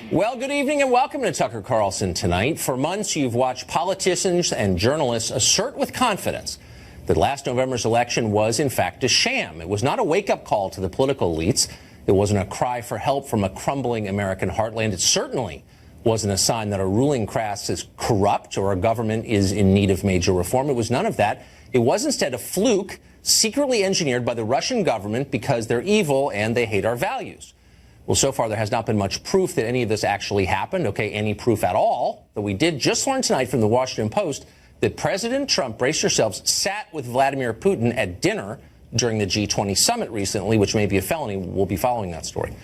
Well, good evening and welcome to Tucker Carlson Tonight. For months, you've watched politicians and journalists assert with confidence that last November's election was, in fact, a sham. It was not a wake-up call to the political elites. It wasn't a cry for help from a crumbling American heartland. It certainly wasn't a sign that our ruling class is corrupt or our government is in need of major reform. It was none of that. It was instead a fluke secretly engineered by the Russian government because they're evil and they hate our values. Well, so far, there has not been much proof that any of this actually happened, any proof at all. But we did just learn tonight from the Washington Post that President Trump, brace yourselves, sat with Vladimir Putin at dinner during the G20 summit recently, which may be a felony. We'll be following that story.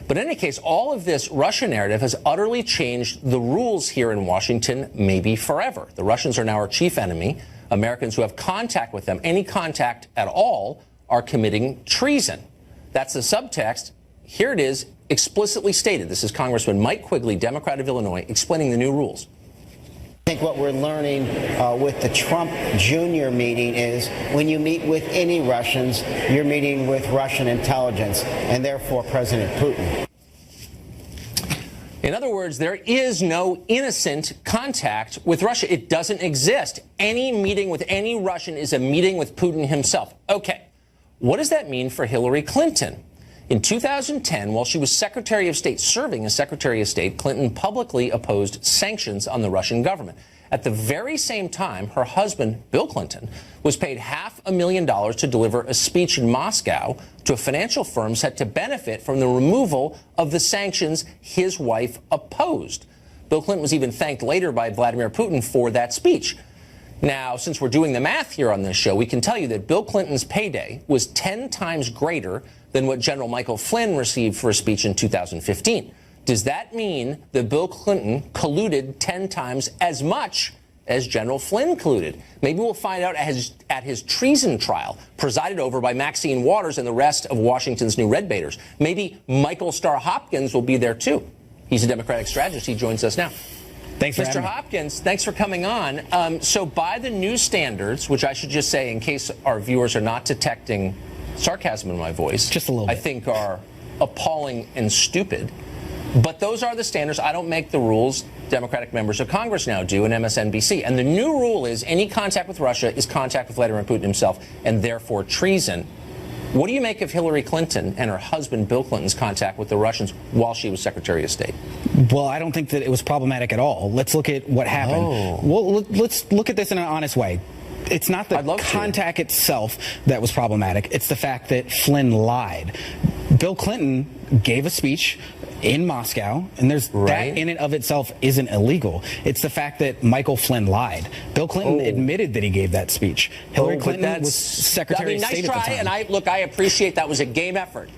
But in any case, all of this Russia narrative has utterly changed the rules here in Washington, maybe forever. The Russians are now our chief enemy. Americans who have contact with them, any contact at all, are committing treason. That's the subtext. Here it is, explicitly stated. This is Congressman Mike Quigley, Democrat of Illinois, explaining the new rules. I think what we're learning with the Trump Jr. meeting is when you meet with any Russians, you're meeting with Russian intelligence and therefore President Putin. In other words, there is no innocent contact with Russia. It doesn't exist. Any meeting with any Russian is a meeting with Putin himself. Okay, what does that mean for Hillary Clinton? In 2010, while she was Secretary of State, serving as Secretary of State, Clinton publicly opposed sanctions on the Russian government. At the very same time, her husband, Bill Clinton, was paid $500,000 to deliver a speech in Moscow to a financial firm set to benefit from the removal of the sanctions his wife opposed. Bill Clinton was even thanked later by Vladimir Putin for that speech. Now, since we're doing the math here on this show, we can tell you that Bill Clinton's payday was 10 times greater than what General Michael Flynn received for a speech in 2015. Does that mean that Bill Clinton colluded 10 times as much as General Flynn colluded? Maybe we'll find out at his treason trial, presided over by Maxine Waters and the rest of Washington's new red baiters. Maybe Michael Starr Hopkins will be there, too. He's a Democratic strategist. He joins us now. Thanks for Mr. Hopkins, thanks for coming on. So by the new standards, which I should just say in case our viewers are not detecting sarcasm in my voice, just a little bit, I think are appalling and stupid. But those are the standards. I don't make the rules. Democratic members of Congress now do, and MSNBC. And the new rule is any contact with Russia is contact with Vladimir Putin himself, and therefore treason. What do you make of Hillary Clinton and her husband Bill Clinton's contact with the Russians while she was Secretary of State? Well, I don't think that it was problematic at all. Let's look at what happened. Oh. Well, let's look at this in an honest way. It's not the contact itself that was problematic. It's the fact that Flynn lied. Bill Clinton gave a speech in Moscow, and that in and of itself isn't illegal. It's the fact that Michael Flynn lied. Bill Clinton admitted that he gave that speech. Hillary Clinton was Secretary of State at the time. And I appreciate that was a game effort.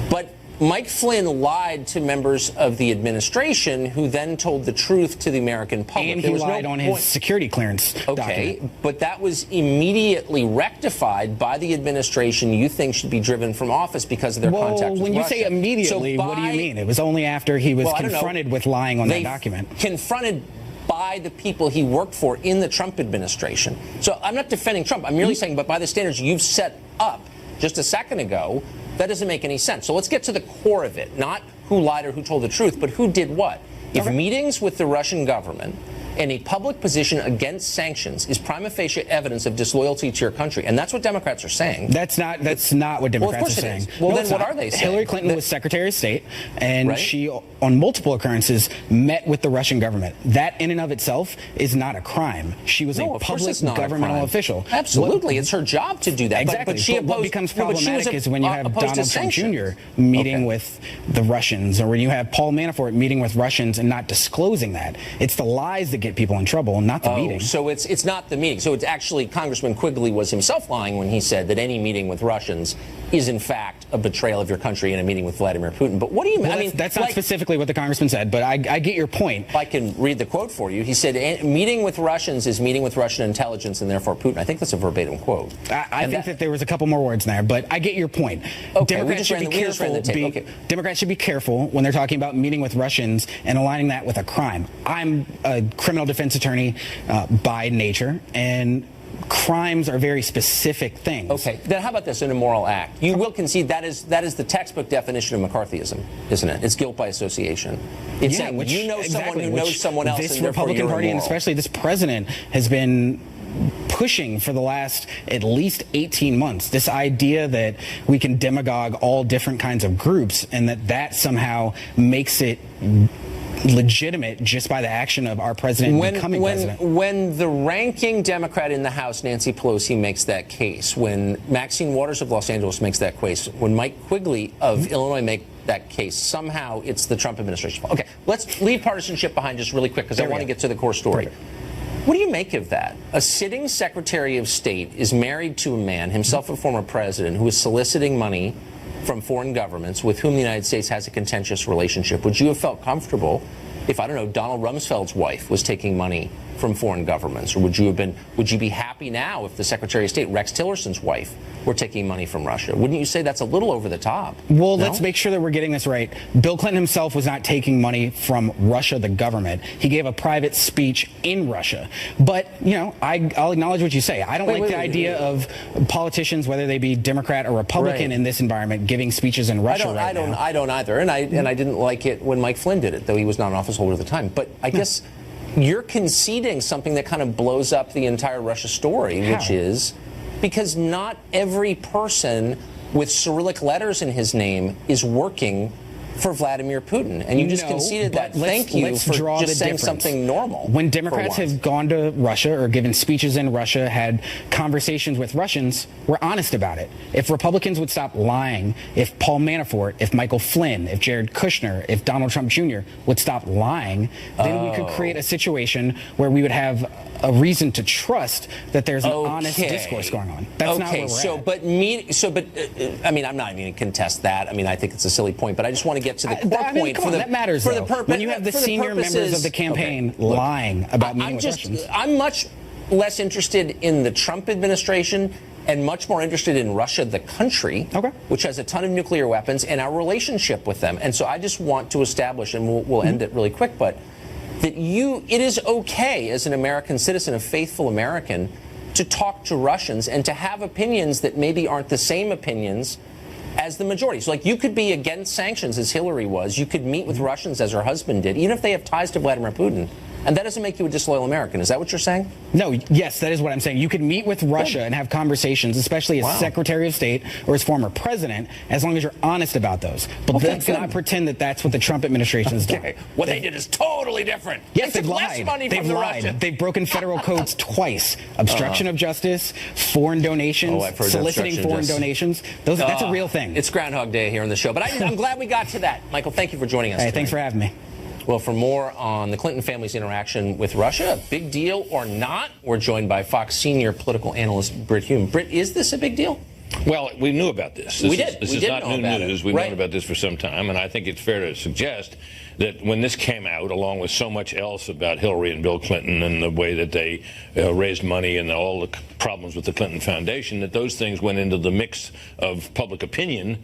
But Mike Flynn lied to members of the administration who then told the truth to the American public. And he lied on his security clearance document. But that was immediately rectified by the administration you think should be driven from office because of their contact with Russia. When you say immediately, what do you mean? It was only after he was confronted with lying on that document. Confronted by the people he worked for in the Trump administration. So I'm not defending Trump. I'm merely saying, but by the standards you've set up just a second ago, that doesn't make any sense. So let's get to the core of it, not who lied or who told the truth, but who did what. If meetings with the Russian government and a public position against sanctions is prima facie evidence of disloyalty to your country, and that's what Democrats are saying. That's not what Democrats are saying. Well, then what are they saying? Hillary Clinton was Secretary of State, and she, on multiple occurrences, met with the Russian government. That in and of itself is not a crime. She was a public governmental official. Absolutely. It's her job to do that. Exactly. But what becomes problematic is when you have Donald Trump Jr. meeting with the Russians, or when you have Paul Manafort meeting with Russians and not disclosing that. It's the lies that get people in trouble, not the meeting. So it's not the meeting. So it's actually Congressman Quigley was himself lying when he said that any meeting with Russians is in fact a betrayal of your country in a meeting with Vladimir Putin. But what do you mean? Well, I mean, that's not specifically what the congressman said, but I get your point. I can read the quote for you. He said, meeting with Russians is meeting with Russian intelligence and therefore Putin. I think that's a verbatim quote. I think that there was a couple more words in there, but I get your point. Democrats should be careful. Democrats should be careful when they're talking about meeting with Russians and aligning that with a crime. I'm a criminal defense attorney by nature, and crimes are very specific things. Okay, then how about this, an immoral act? You will concede that is the textbook definition of McCarthyism, isn't it? It's guilt by association. It's saying you know someone who knows someone else, this and therefore Republican you're Party, and immoral. especially this president, has been pushing for the last at least 18 months, this idea that we can demagogue all different kinds of groups and that somehow makes it legitimate just by the action of our president becoming president. When the ranking Democrat in the House, Nancy Pelosi, makes that case, when Maxine Waters of Los Angeles makes that case, when Mike Quigley of Illinois make that case, somehow it's the Trump administration. Okay, let's leave partisanship behind just really quick because I want to get to the core story. Perfect. What do you make of that? A sitting Secretary of State is married to a man, himself a former president, who is soliciting money from foreign governments with whom the United States has a contentious relationship. Would you have felt comfortable if, I don't know, Donald Rumsfeld's wife was taking money from foreign governments? Or would you be happy now if the Secretary of State, Rex Tillerson's wife, were taking money from Russia? Wouldn't you say that's a little over the top? Well, let's make sure that we're getting this right. Bill Clinton himself was not taking money from Russia, the government. He gave a private speech in Russia. But, you know, I'll acknowledge what you say. I don't like the idea of politicians, whether they be Democrat or Republican in this environment, giving speeches in Russia I don't either. And I didn't like it when Mike Flynn did it, though he was not an office holder at the time. But I guess you're conceding something that kind of blows up the entire Russia story, which is because not every person with Cyrillic letters in his name is working for Vladimir Putin. And you just conceded that. Thank you for just saying something normal. When Democrats have gone to Russia or given speeches in Russia, had conversations with Russians, we're honest about it. If Republicans would stop lying, if Paul Manafort, if Michael Flynn, if Jared Kushner, if Donald Trump Jr. would stop lying, then we could create a situation where we would have a reason to trust that there's an honest discourse going on. That's not where we're at. I mean, I'm not even going to contest that. I mean, I think it's a silly point, but I just want to get to the core point. That matters, though. When you have the senior members of the campaign lying about meeting with Russians. I'm much less interested in the Trump administration and much more interested in Russia, the country, which has a ton of nuclear weapons, and our relationship with them. And so I just want to establish, and we'll end it really quick, but that it is okay as an American citizen, a faithful American, to talk to Russians and to have opinions that maybe aren't the same opinions as the majority. So, like, you could be against sanctions, as Hillary was. You could meet with Russians, as her husband did, even if they have ties to Vladimir Putin. And that doesn't make you a disloyal American. Is that what you're saying? No, yes, that is what I'm saying. You could meet with Russia and have conversations, especially as Secretary of State or as former president, as long as you're honest about those. But let's not pretend that that's what the Trump administration has done. What they did is totally different. Yes, they've lied. They've lied. They've broken federal codes twice. Obstruction of justice, foreign donations, soliciting foreign donations. That's a real thing. It's Groundhog Day here on the show. But I'm glad we got to that. Michael, thank you for joining us. Hey, thanks for having me. Well, for more on the Clinton family's interaction with Russia, a big deal or not, we're joined by Fox senior political analyst Brit Hume. Brit, is this a big deal? Well, we knew about this. This is not new news. We've known about this for some time, and I think it's fair to suggest that when this came out, along with so much else about Hillary and Bill Clinton and the way that they raised money and all the problems with the Clinton Foundation, that those things went into the mix of public opinion,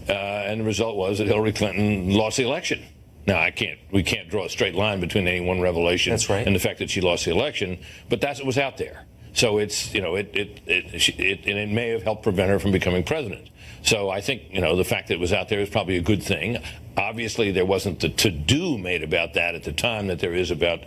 and the result was that Hillary Clinton lost the election. Now, we can't draw a straight line between any one revelation and the fact that she lost the election, but it was out there. So it's, it may have helped prevent her from becoming president. So I think, the fact that it was out there is probably a good thing. Obviously, there wasn't the to-do made about that at the time that there is about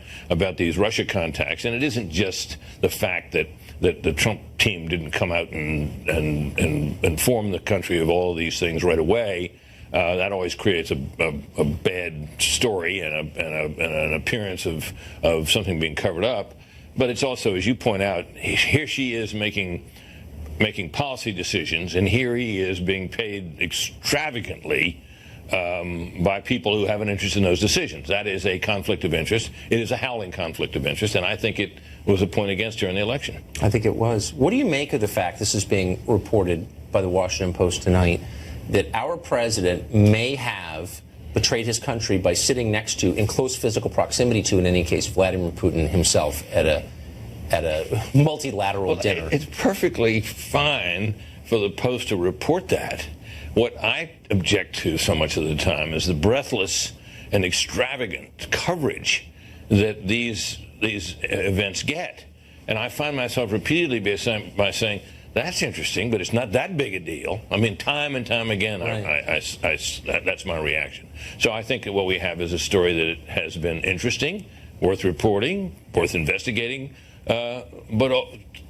these Russia contacts. And it isn't just the fact that the Trump team didn't come out and inform the country of all of these things right away. That always creates a bad story and an appearance of something being covered up. But it's also, as you point out, here she is making policy decisions, and here he is being paid extravagantly by people who have an interest in those decisions. That is a conflict of interest. It is a howling conflict of interest, and I think it was a point against her in the election. I think it was. What do you make of the fact, this is being reported by the Washington Post tonight, that our president may have betrayed his country by sitting next to, in close physical proximity to, in any case, Vladimir Putin himself at a multilateral dinner? It's perfectly fine for the Post to report that. What I object to so much of the time is the breathless and extravagant coverage that these events get. And I find myself repeatedly by saying, that's interesting, but it's not that big a deal. I mean, time and time again, right. That's my reaction. So I think that what we have is a story that has been interesting, worth reporting, worth investigating, but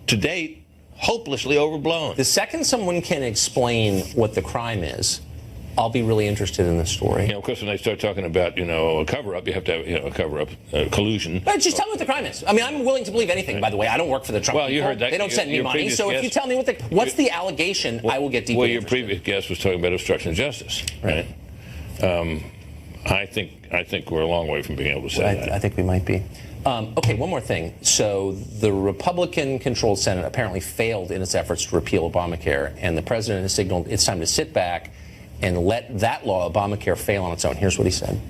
to date, hopelessly overblown. The second someone can explain what the crime is, I'll be really interested in the story. Of course, when they start talking about, a cover-up, you have to have, a cover-up, collusion. But just tell me what the crime is. I mean, I'm willing to believe anything, by the way. I don't work for the Trump people. You heard that. They don't send me money. So if you tell me what's the allegation, I will get deeply interested. Your previous guest was talking about obstruction of justice, right? I think we're a long way from being able to say that. I think we might be. Okay, one more thing. So the Republican-controlled Senate apparently failed in its efforts to repeal Obamacare, and the president has signaled it's time to sit back and let that law, Obamacare, fail on its own. Here's what he said.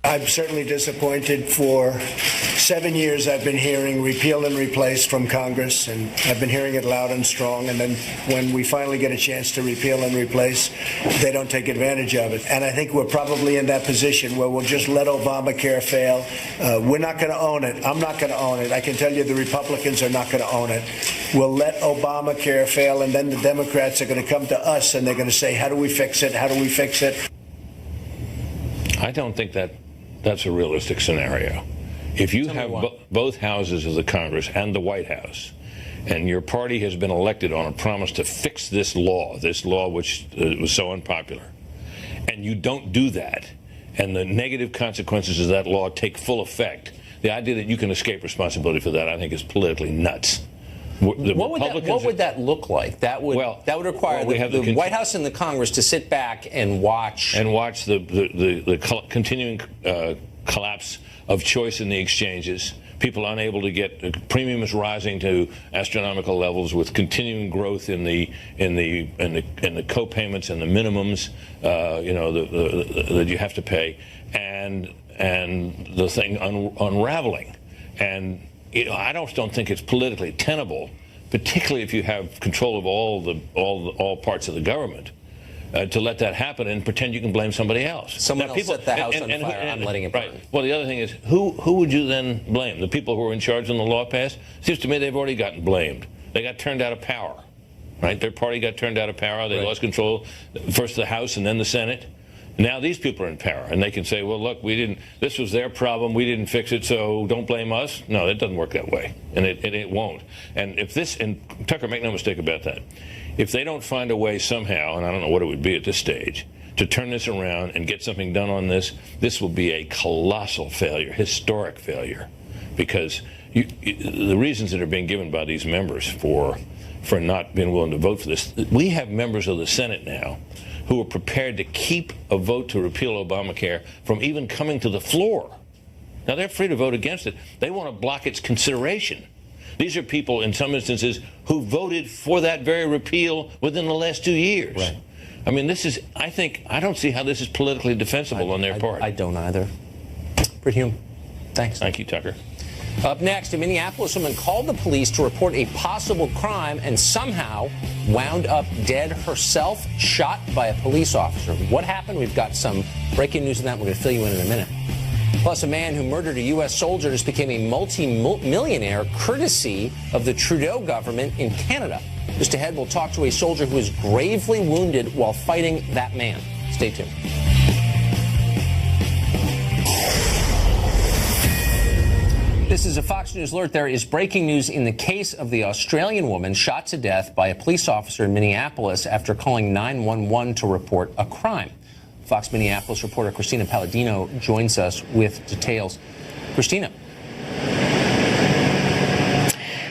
I'm certainly disappointed. For 7 years I've been hearing repeal and replace from Congress, and I've been hearing it loud and strong, and then when we finally get a chance to repeal and replace, they don't take advantage of it. And I think we're probably in that position where we'll just let Obamacare fail. We're not going to own it. I'm not going to own it. I can tell you the Republicans are not going to own it. We'll let Obamacare fail, and then the Democrats are going to come to us and they're going to say, how do we fix it? How do we fix it? I don't think that's a realistic scenario. If you have both houses of the Congress and the White House, and your party has been elected on a promise to fix this law which was so unpopular, and you don't do that, and the negative consequences of that law take full effect, the idea that you can escape responsibility for that, I think, is politically nuts. What would that look like? That would require the White House and the Congress to sit back and watch the continuing collapse of choice in the exchanges. People unable to get premiums rising to astronomical levels, with continuing growth in the co-payments and the minimums, that you have to pay, and the thing unraveling. And I don't think it's politically tenable, particularly if you have control of all parts of the government, to let that happen and pretend you can blame somebody else. Someone else set the house on fire. I'm letting it burn. Right. Well, the other thing is, who would you then blame? The people who are in charge when the law passed? Seems to me they've already gotten blamed. They got turned out of power, right? Their party got turned out of power. They lost control, first the House and then the Senate. Now these people are in power, and they can say, well, look, this was their problem, we didn't fix it, so don't blame us. No, it doesn't work that way, and it won't. And and Tucker, make no mistake about that, if they don't find a way somehow, and I don't know what it would be at this stage, to turn this around and get something done on this will be a colossal failure, historic failure, because the reasons that are being given by these members for not being willing to vote for this, we have members of the Senate now who are prepared to keep a vote to repeal Obamacare from even coming to the floor. Now, they're free to vote against it. They want to block its consideration. These are people, in some instances, who voted for that very repeal within the last 2 years. Right. I mean, I don't see how this is politically defensible on their part. I don't either. Britt Hume, thanks. Thank you, Tucker. Up next, a Minneapolis woman called the police to report a possible crime and somehow wound up dead herself, shot by a police officer. What happened? We've got some breaking news on that. We're going to fill you in a minute. Plus, a man who murdered a U.S. soldier just became a multi-millionaire courtesy of the Trudeau government in Canada. Just ahead, we'll talk to a soldier who was gravely wounded while fighting that man. Stay tuned. This is a Fox News alert. There is breaking news in the case of the Australian woman shot to death by a police officer in Minneapolis after calling 911 to report a crime. Fox Minneapolis reporter Christina Palladino joins us with details. Christina.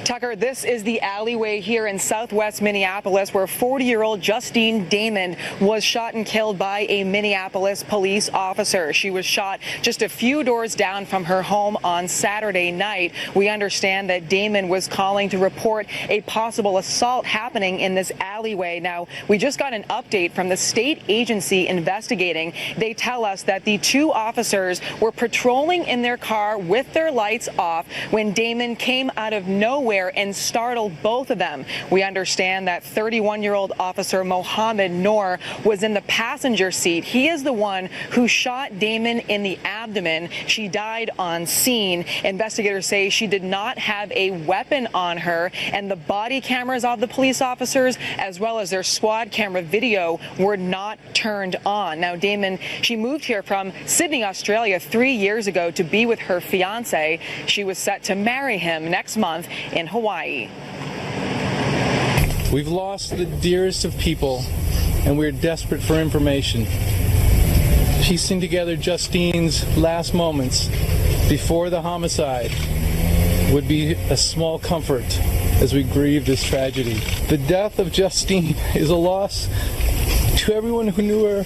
Tucker, this is the alleyway here in southwest Minneapolis where 40-year-old Justine Damon was shot and killed by a Minneapolis police officer. She was shot just a few doors down from her home on Saturday night. We understand that Damon was calling to report a possible assault happening in this alleyway. Now, we just got an update from the state agency investigating. They tell us that the two officers were patrolling in their car with their lights off when Damon came out of nowhere there and startled both of them. We understand that 31-year-old officer Mohammed Noor was in the passenger seat. He is the one who shot Damon in the abdomen. She died on scene. Investigators say she did not have a weapon on her, and the body cameras of the police officers, as well as their squad camera video, were not turned on. Now, Damon, she moved here from Sydney, Australia 3 years ago to be with her fiance. She was set to marry him next month in Hawaii. We've lost the dearest of people, and we're desperate for information. Piecing together Justine's last moments before the homicide would be a small comfort as we grieve this tragedy. The death of Justine is a loss to everyone who knew her.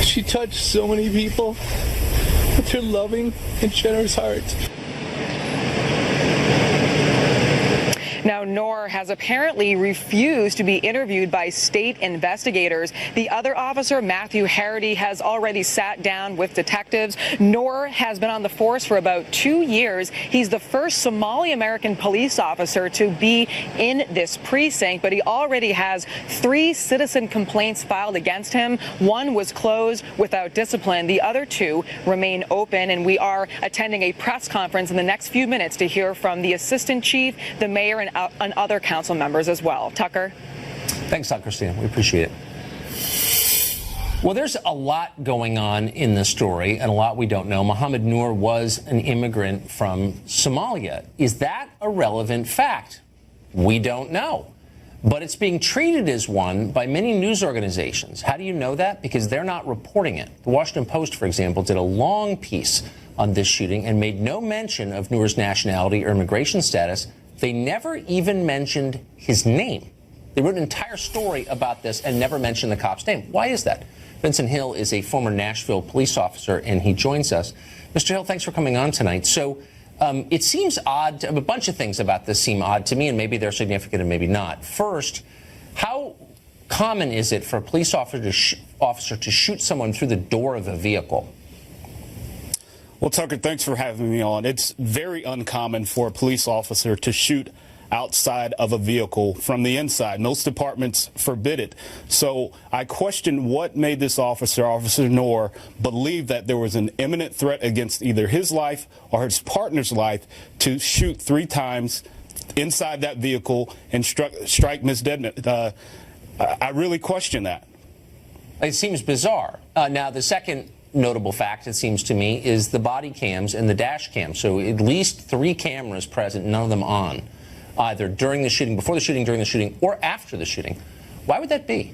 She touched so many people with her loving and generous heart. Now, Noor has apparently refused to be interviewed by state investigators. The other officer, Matthew Harity, has already sat down with detectives. Noor has been on the force for about 2 years. He's the first Somali-American police officer to be in this precinct, but he already has 3 citizen complaints filed against him. One was closed without discipline. The other 2 remain open, and we are attending a press conference in the next few minutes to hear from the assistant chief, the mayor, and other council members as well. Tucker? Thanks, Christina. We appreciate it. Well, there's a lot going on in this story and a lot we don't know. Mohammed Noor was an immigrant from Somalia. Is that a relevant fact? We don't know. But it's being treated as one by many news organizations. How do you know that? Because they're not reporting it. The Washington Post, for example, did a long piece on this shooting and made no mention of Noor's nationality or immigration status. They never even mentioned his name. They wrote an entire story about this and never mentioned the cop's name. Why is that? Vincent Hill is a former Nashville police officer, and he joins us. Mr. Hill, thanks for coming on tonight. So it seems odd. A bunch of things about this seem odd to me, and maybe they're significant and maybe not. First, how common is it for a police officer to shoot someone through the door of a vehicle? Well, Tucker, thanks for having me on. It's very uncommon for a police officer to shoot outside of a vehicle from the inside. Most departments forbid it. So I question what made this officer, Officer Noor, believe that there was an imminent threat against either his life or his partner's life to shoot 3 times inside that vehicle and strike Ms. Dedman. I really question that. It seems bizarre. Now, the second notable fact, it seems to me, is the body cams and the dash cam. So at least 3 cameras present, none of them on, either during the shooting, before the shooting, during the shooting, or after the shooting. Why would that be?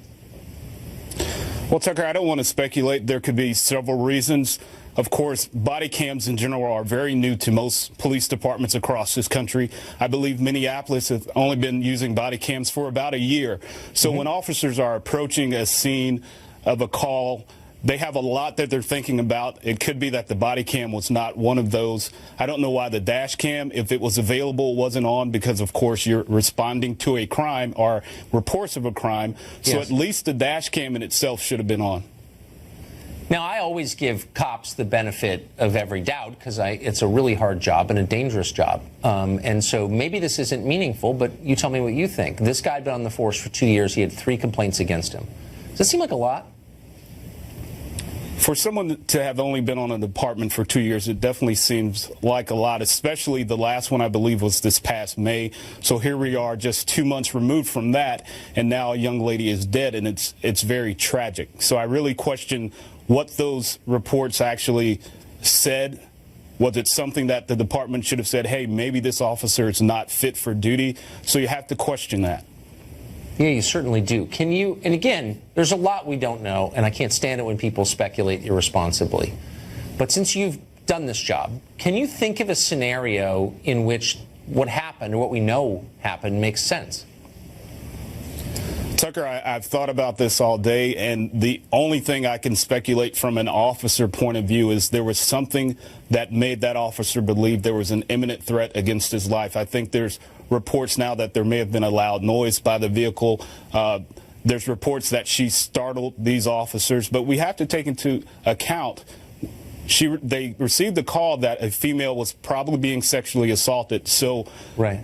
Well, Tucker, I don't want to speculate. There could be several reasons. Of course, body cams in general are very new to most police departments across this country. I believe Minneapolis has only been using body cams for about a year. So when officers are approaching a scene of a call, they have a lot that they're thinking about. It could be that the body cam was not one of those. I don't know why the dash cam, if it was available, wasn't on, because, of course, you're responding to a crime or reports of a crime. So yes, at least the dash cam in itself should have been on. Now, I always give cops the benefit of every doubt because it's a really hard job and a dangerous job. And so maybe this isn't meaningful, but you tell me what you think. This guy had been on the force for 2 years. He had 3 complaints against him. Does that seem like a lot? For someone to have only been on a department for 2 years, it definitely seems like a lot, especially the last one, I believe, was this past May. So here we are just 2 months removed from that, and now a young lady is dead, and it's very tragic. So I really question what those reports actually said. Was it something that the department should have said, hey, maybe this officer is not fit for duty? So you have to question that. Yeah, you certainly do. Can you, and again, there's a lot we don't know, and I can't stand it when people speculate irresponsibly. But since you've done this job, can you think of a scenario in which what happened, or what we know happened, makes sense? Tucker, I've thought about this all day, and the only thing I can speculate from an officer point of view is there was something that made that officer believe there was an imminent threat against his life. I think there's reports now that there may have been a loud noise by the vehicle. There's reports that she startled these officers, but we have to take into account they received the call that a female was probably being sexually assaulted. So right,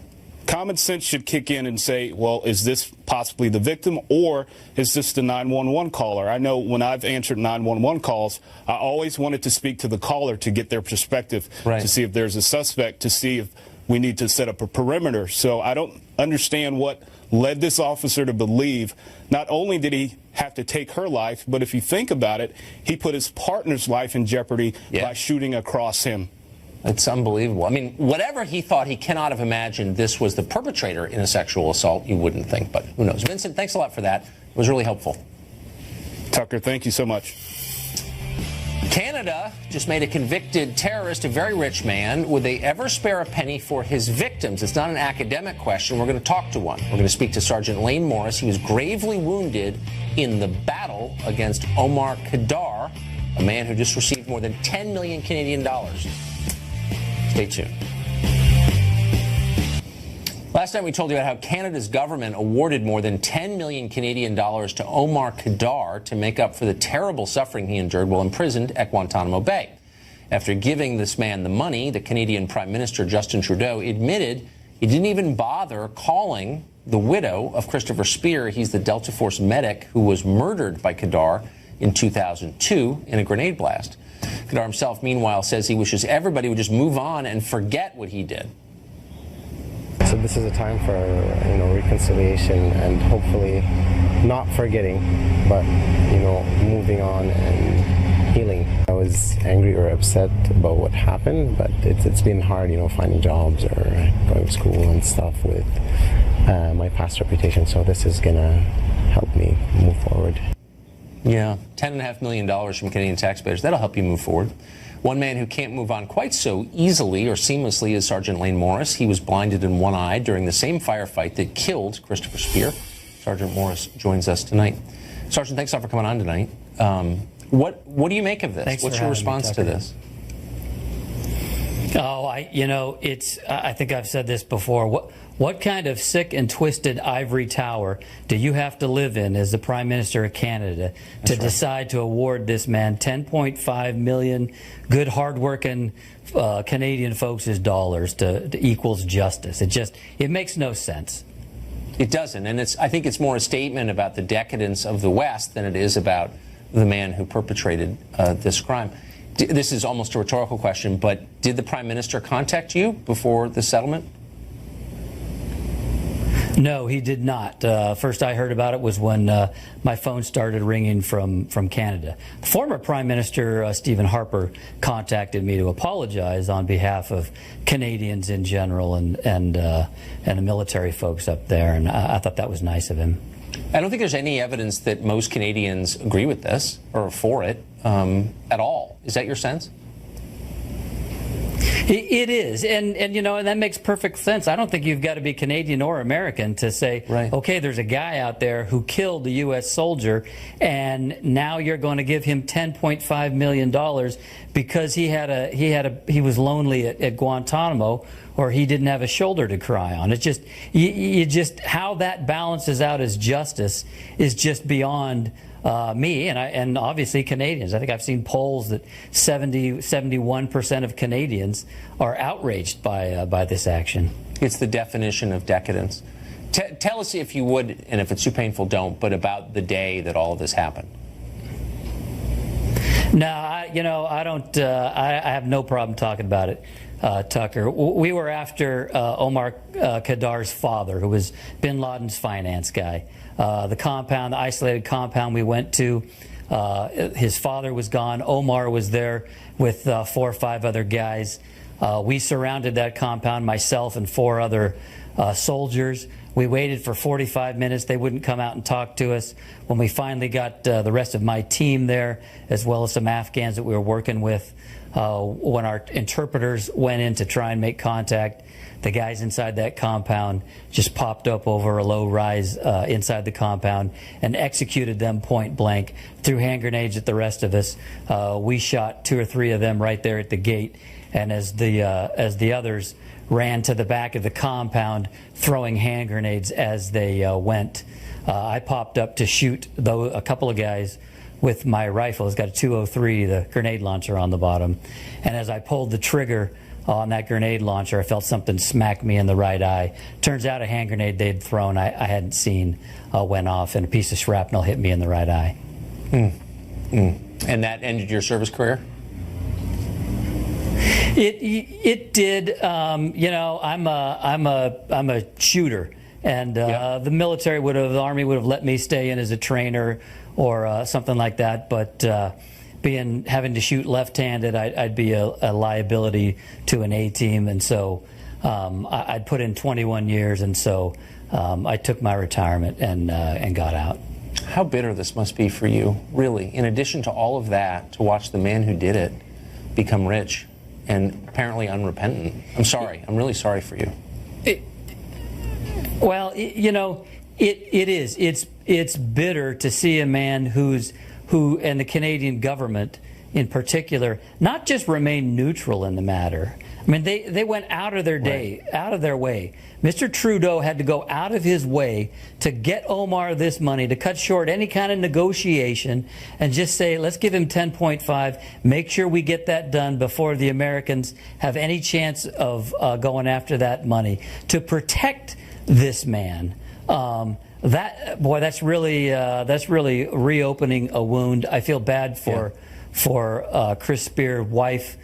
common sense should kick in and say, well, is this possibly the victim, or is this the 911 caller? I know when I've answered 911 calls, I always wanted to speak to the caller to get their perspective, to see if there's a suspect, to see if we need to set up a perimeter. So I don't understand what led this officer to believe not only did he have to take her life, but if you think about it, he put his partner's life in jeopardy by shooting across him. It's unbelievable. I mean, whatever he thought, he cannot have imagined this was the perpetrator in a sexual assault. You wouldn't think, but who knows? Vincent, thanks a lot for that. It was really helpful. Tucker, thank you so much. Canada just made a convicted terrorist a very rich man. Would they ever spare a penny for his victims? It's not an academic question. We're going to talk to one. We're going to speak to Sergeant Lane Morris. He was gravely wounded in the battle against Omar Khadr, a man who just received more than 10 million Canadian dollars. Stay tuned. Last night we told you about how Canada's government awarded more than 10 million Canadian dollars to Omar Khadr to make up for the terrible suffering he endured while imprisoned at Guantanamo Bay. After giving this man the money, the Canadian Prime Minister Justin Trudeau admitted he didn't even bother calling the widow of Christopher Speer. He's the Delta Force medic who was murdered by Khadr in 2002 in a grenade blast. Khadr himself, meanwhile, says he wishes everybody would just move on and forget what he did. So this is a time for, reconciliation and hopefully not forgetting, but, moving on and healing. I was angry or upset about what happened, but it's been hard, finding jobs or going to school and stuff with my past reputation. So this is going to help me move forward. Yeah, $10.5 million from Canadian taxpayers. That'll help you move forward. One man who can't move on quite so easily or seamlessly is Sergeant Lane Morris. He was blinded in one eye during the same firefight that killed Christopher Speer. Sergeant Morris joins us tonight. Sergeant, thanks a lot for coming on tonight. What do you make of this? Thanks. What's your response to this? Oh, I think I've said this before. What kind of sick and twisted ivory tower do you have to live in as the Prime Minister of Canada to decide to award this man 10.5 million good, hardworking Canadian folks' dollars to equals justice? It makes no sense. It doesn't, and I think it's more a statement about the decadence of the West than it is about the man who perpetrated this crime. This is almost a rhetorical question, but did the Prime Minister contact you before the settlement? No, he did not. First I heard about it was when my phone started ringing from Canada. Former Prime Minister Stephen Harper contacted me to apologize on behalf of Canadians in general and the military folks up there, and I thought that was nice of him. I don't think there's any evidence that most Canadians agree with this or are for it at all. Is that your sense? It is, and that makes perfect sense. I don't think you've got to be Canadian or American to say, okay, there's a guy out there who killed a U.S. soldier, and now you're going to give him $10.5 million because he was lonely at Guantanamo, or he didn't have a shoulder to cry on. It's just you how that balances out as justice is just beyond me and obviously Canadians. I think I've seen polls that 71% of Canadians are outraged by this action. It's the definition of decadence. Tell us, if you would, and if it's too painful, don't, but about the day that all of this happened. No, I don't. I have no problem talking about it, Tucker. We were after Omar Khadr's father, who was bin Laden's finance guy. The isolated compound we went to, his father was gone. Omar was there with 4 or 5 other guys. We surrounded that compound, myself and 4 other soldiers. We waited for 45 minutes. They wouldn't come out and talk to us. When we finally got the rest of my team there, as well as some Afghans that we were working with, when our interpreters went in to try and make contact, the guys inside that compound just popped up over a low rise inside the compound and executed them point blank, threw hand grenades at the rest of us. We shot 2 or 3 of them right there at the gate, and as the others ran to the back of the compound throwing hand grenades as they went, I popped up to shoot a couple of guys with my rifle. It's got a .203, the grenade launcher on the bottom, and as I pulled the trigger, on that grenade launcher, I felt something smack me in the right eye. Turns out a hand grenade they'd thrown I hadn't seen went off, and a piece of shrapnel hit me in the right eye. And that ended your service career? It did. You know, I'm a shooter, and the military the Army would have let me stay in as a trainer or something like that. But having to shoot left-handed, I'd be a liability to an A team, and so I'd put in 21 years, and so I took my retirement and got out. How bitter this must be for you, really. In addition to all of that, to watch the man who did it become rich and apparently unrepentant. I'm sorry. I'm really sorry for you. You know, it is. It's bitter to see a man who and the Canadian government in particular not just remain neutral in the matter. I mean, they went out of their way. Mr. Trudeau had to go out of his way to get Omar this money, to cut short any kind of negotiation, and just say, let's give him 10.5, make sure we get that done before the Americans have any chance of going after that money. To protect this man, that's really reopening a wound. I feel bad for Chris Spear's wife.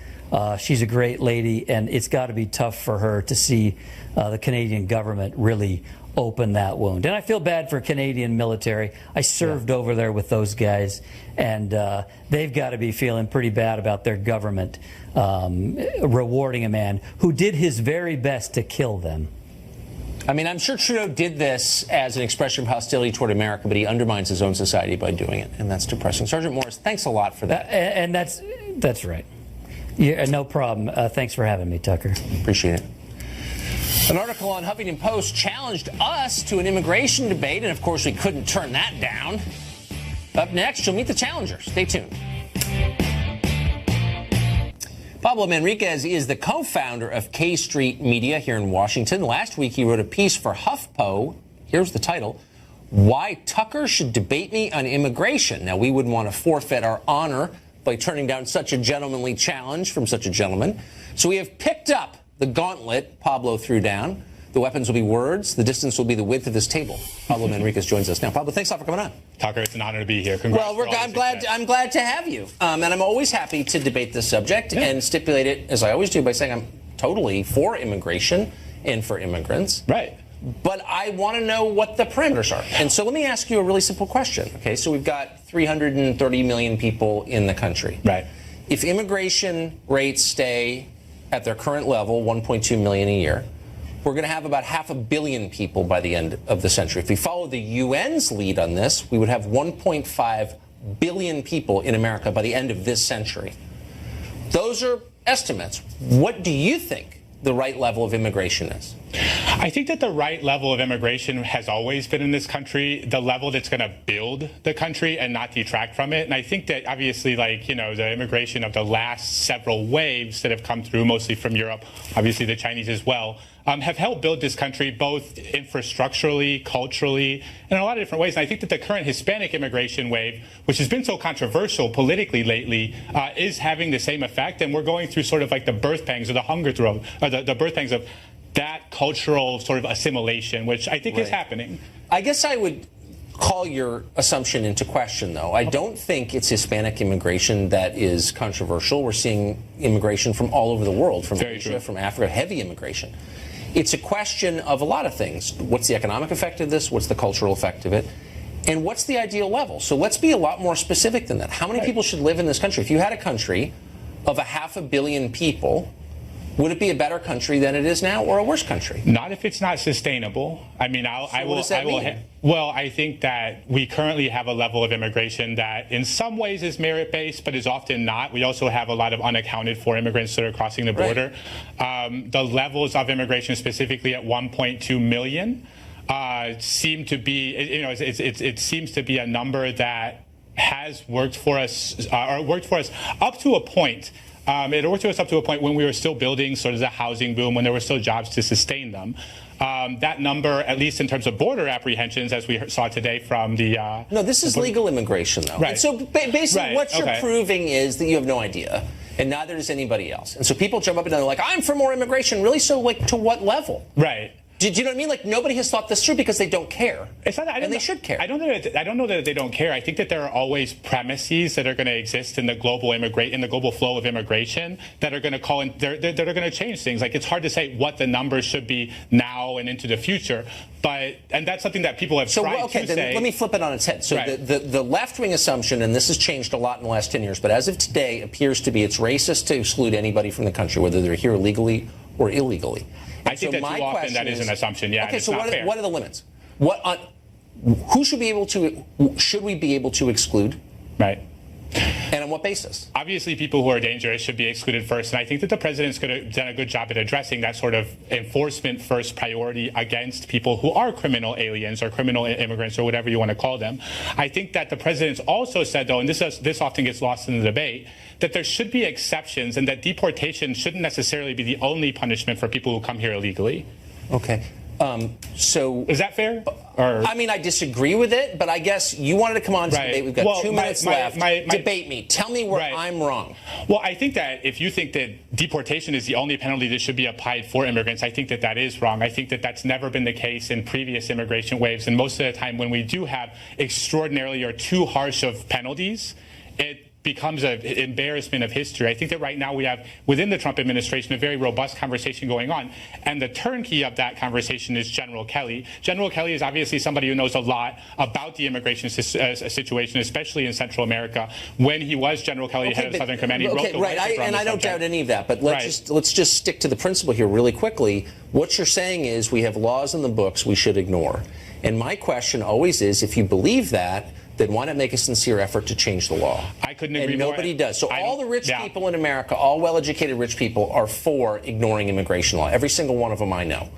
She's a great lady, and it's got to be tough for her to see the Canadian government really open that wound. And I feel bad for Canadian military. I served over there with those guys, and they've got to be feeling pretty bad about their government rewarding a man who did his very best to kill them. I mean, I'm sure Trudeau did this as an expression of hostility toward America, but he undermines his own society by doing it, and that's depressing. Sergeant Morris, thanks a lot for that. And that's right. Yeah, no problem. Thanks for having me, Tucker. Appreciate it. An article on Huffington Post challenged us to an immigration debate, and of course we couldn't turn that down. Up next, you'll meet the challenger. Stay tuned. Pablo Manriquez is the co-founder of K Street Media here in Washington. Last week he wrote a piece for HuffPo. Here's the title: Why Tucker Should Debate Me on Immigration. Now, we wouldn't want to forfeit our honor by turning down such a gentlemanly challenge from such a gentleman. So we have picked up the gauntlet Pablo threw down. The weapons will be words. The distance will be the width of this table. Pablo Manriquez joins us now. Pablo, thanks a lot for coming on. Tucker, it's an honor to be here. Congrats. Well, I'm glad to have you. And I'm always happy to debate this subject and stipulate it, as I always do, by saying I'm totally for immigration and for immigrants. Right. But I want to know what the parameters are. And so let me ask you a really simple question. Okay, so we've got 330 million people in the country. Right. If immigration rates stay at their current level, 1.2 million a year, we're going to have about 500 million people by the end of the century. If we follow the UN's lead on this, we would have 1.5 billion people in America by the end of this century. Those are estimates. What do you think the right level of immigration is? I think that the right level of immigration has always been in this country, the level that's going to build the country and not detract from it. And I think that obviously, like, you know, the immigration of the last several waves that have come through, mostly from Europe, obviously the Chinese as well, have helped build this country both infrastructurally, culturally, and in a lot of different ways. And I think that the current Hispanic immigration wave, which has been so controversial politically lately, is having the same effect. And we're going through sort of like the birth pangs or the hunger throw, or the birth pangs of that cultural sort of assimilation, which I think is happening. I guess I would call your assumption into question, though. I don't think it's Hispanic immigration that is controversial. We're seeing immigration from all over the world, from Asia, from Africa, heavy immigration. It's a question of a lot of things. What's the economic effect of this? What's the cultural effect of it? And what's the ideal level? So let's be a lot more specific than that. How many people should live in this country? If you had a country of 500 million people, would it be a better country than it is now, or a worse country? Not if it's not sustainable. I mean, well, I think that we currently have a level of immigration that in some ways is merit-based, but is often not. We also have a lot of unaccounted for immigrants that are crossing the border. The levels of immigration, specifically at 1.2 million, seem to be, you know, it seems to be a number that has worked for us, or worked for us up to a point. It worked to us up to a point when we were still building sort of the housing boom, when there were still jobs to sustain them. That number, at least in terms of border apprehensions, as we saw today from the... No, this is legal immigration, though. Right. And so basically what you're proving is that you have no idea. And neither does anybody else. And so people jump up and they're like, I'm for more immigration. Really? So, like, to what level? Right. Do you know what I mean? Like, nobody has thought this through because they don't care. It's not, and they should care. I don't know that they don't care. I think that there are always premises that are going to exist in the global flow of immigration that are going to call in, that are going to change things. Like, it's hard to say what the numbers should be now and into the future, and that's something that people have tried to say. Let me flip it on its head. So the left-wing assumption, and this has changed a lot in the last 10 years, but as of today appears to be it's racist to exclude anybody from the country, whether they're here legally or illegally. I think that too often that is an assumption. Yeah. Okay, so what are the limits? Who should we be able to exclude? Right. And on what basis? Obviously, people who are dangerous should be excluded first. And I think that the president's done a good job at addressing that sort of enforcement first priority against people who are criminal aliens or criminal immigrants or whatever you want to call them. I think that the president's also said, though, and this often gets lost in the debate, that there should be exceptions and that deportation shouldn't necessarily be the only punishment for people who come here illegally. Okay. So is that fair? I mean, I disagree with it, but I guess you wanted to come on to debate. We've got 2 minutes left. Debate me. Tell me where I'm wrong. Well, I think that if you think that deportation is the only penalty that should be applied for immigrants, I think that that is wrong. I think that that's never been the case in previous immigration waves. And most of the time when we do have extraordinarily or too harsh of penalties, it becomes an embarrassment of history. I think that right now we have, within the Trump administration, a very robust conversation going on. And the turnkey of that conversation is General Kelly. General Kelly is obviously somebody who knows a lot about the immigration situation, especially in Central America. When he was General Kelly, head of Southern Command, he wrote the right. I don't doubt any of that. But let's just stick to the principle here really quickly. What you're saying is we have laws in the books we should ignore. And my question always is, if you believe that, then why not make a sincere effort to change the law? I couldn't agree more. And nobody does. So all the rich people in America, all well-educated rich people, are for ignoring immigration law. Every single one of them I know.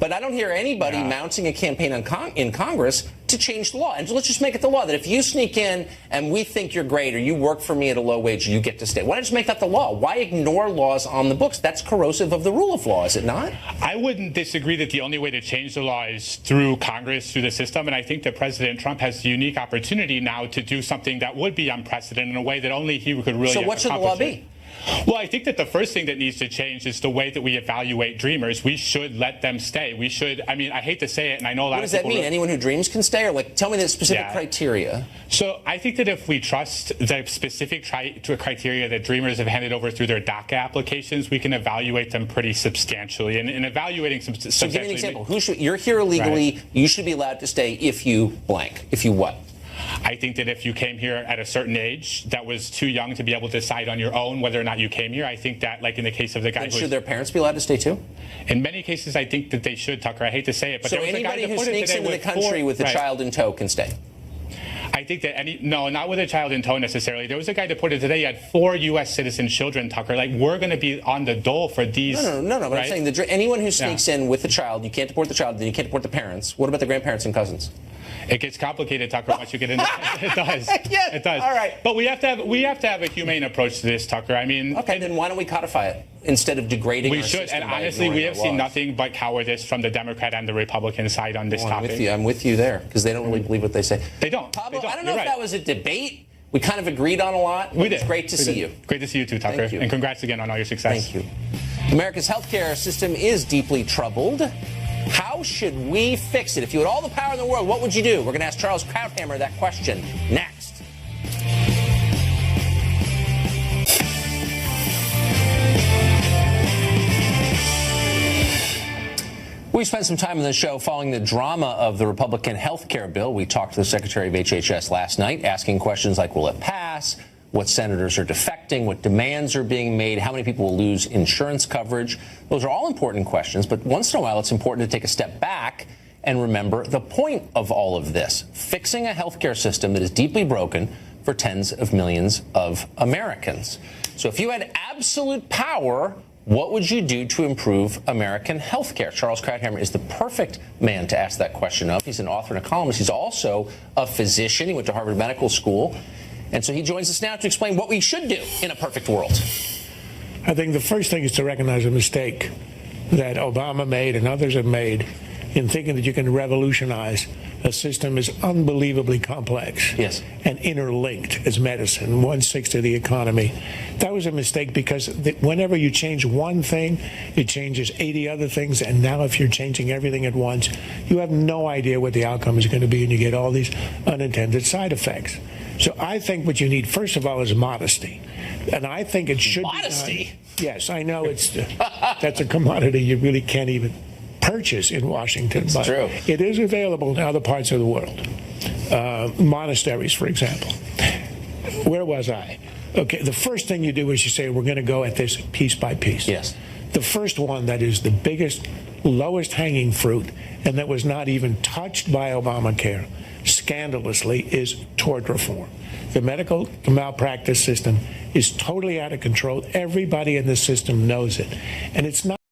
But I don't hear anybody mounting a campaign in Congress to change the law. And let's just make it the law that if you sneak in and we think you're great or you work for me at a low wage, you get to stay. Why not just make that the law? Why ignore laws on the books? That's corrosive of the rule of law, is it not? I wouldn't disagree that the only way to change the law is through Congress, through the system. And I think that President Trump has the unique opportunity now to do something that would be unprecedented in a way that only he could really accomplish. So what should the law be? Well, I think that the first thing that needs to change is the way that we evaluate dreamers. We should let them stay. We should, I mean, I hate to say it, and I know a lot of people... What does that mean? Anyone who dreams can stay? Or, like, tell me the specific criteria. So I think that if we trust the specific criteria that dreamers have handed over through their DACA applications, we can evaluate them pretty substantially. And in evaluating substantially... So give me an example. You're here illegally. You should be allowed to stay if you blank. If you what? I think that if you came here at a certain age that was too young to be able to decide on your own whether or not you came here, I think that, like in the case of the guy who... Should their parents be allowed to stay too? In many cases, I think that they should, Tucker. I hate to say it, but so anybody who sneaks into the country with a child in tow can stay? I think that no, not with a child in tow necessarily. There was a guy deported today. He had 4 U.S. citizen children, Tucker. Like, we're going to be on the dole for these. No. But I'm saying anyone who sneaks in with a child, you can't deport the child, then you can't deport the parents. What about the grandparents and cousins? It gets complicated, Tucker, once you get into it. It does. Yes. It does. All right. But we have to have a humane approach to this, Tucker. I mean, okay, then why don't we codify it instead of degrading our system? We should, and honestly, we have seen nothing but cowardice from the Democrat and the Republican side on this topic. I'm with you there, because they don't really believe what they say. They don't. Pablo, I don't know if that was a debate. We kind of agreed on a lot. We did. It's great to see you. Great to see you too, Tucker. Thank you. And congrats again on all your success. Thank you. America's healthcare system is deeply troubled. How should we fix it? If you had all the power in the world, what would you do? We're going to ask Charles Krauthammer that question next. We spent some time on the show following the drama of the Republican health care bill. We talked to the Secretary of HHS last night, asking questions like, will it pass? What senators are defecting, what demands are being made, how many people will lose insurance coverage. Those are all important questions, but once in a while it's important to take a step back and remember the point of all of this, fixing a healthcare system that is deeply broken for tens of millions of Americans. So if you had absolute power, what would you do to improve American healthcare? Charles Krauthammer is the perfect man to ask that question of. He's an author and a columnist. He's also a physician. He went to Harvard Medical School. And so he joins us now to explain what we should do in a perfect world. I think the first thing is to recognize a mistake that Obama made and others have made in thinking that you can revolutionize a system as unbelievably complex and interlinked as medicine, 1/6 of the economy. That was a mistake because whenever you change one thing, it changes 80 other things, and now if you're changing everything at once, you have no idea what the outcome is going to be, and you get all these unintended side effects. So I think what you need, first of all, is modesty. And I think it should modesty. Be yes, I know that's a commodity you really can't even purchase in Washington. It's but true. It is available in other parts of the world. Monasteries, for example. Where was I? Okay, the first thing you do is you say, we're going to go at this piece by piece. Yes. The first one that is the biggest, lowest hanging fruit, and that was not even touched by Obamacare, scandalously, is tort reform. The medical malpractice system is totally out of control. Everybody in the system knows it. And it's not